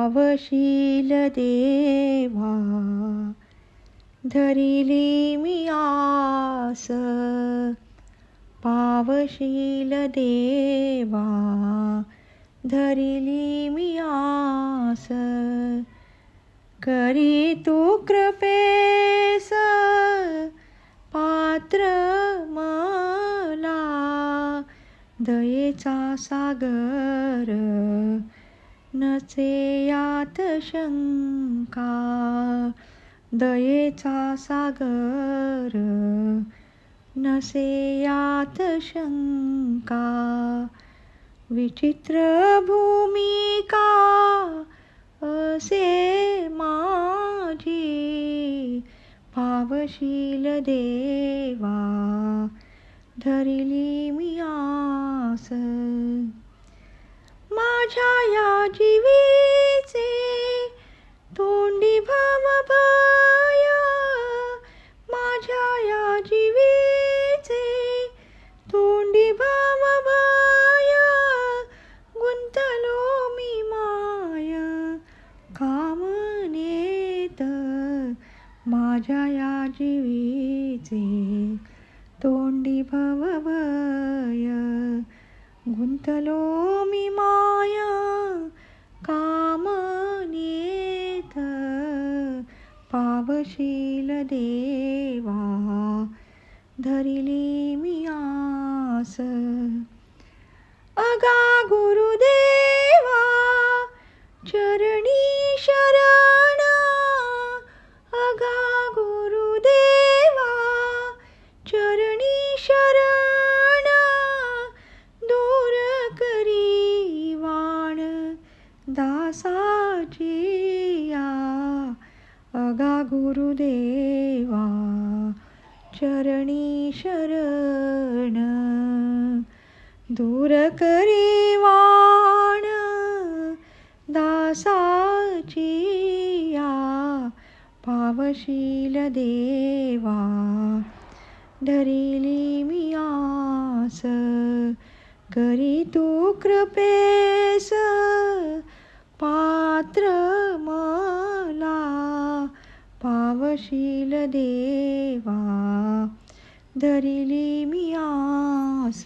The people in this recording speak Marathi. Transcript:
पावशील देवा धरिली मी आस, पावशील देवा धरिली मी आस. करी तू कृपेस पात्र मला, दयेचा सागर नसे यात शंका. दयेचा सागर नसे यात शंका. विचित्र भूमिका असे माझी, पावशील देवा धरिली मी आस. माझ्या या जीवीचे तोंडी भवभय, माझ्या या जीवीचे तोंडी भवभय. गुंतलो मी माय कामनेत, माझ्या या जीवीचे तोंडी भवभय. गुंतलो मी माय कामनेत, पावशील देवा धरिली मी आस. अगा गुरुदेवा चरणी शरण, अगा गुरुदेवा चरणी शरण. दूर करी वाण दासाची या, अगा गुरुदेवा चरणी शरण. दूर करी वाण दासाची या, पावशील देवा धरिली मी आस. करी तू कृपेस पात्र मला, पावशील देवा धरिली मी आस.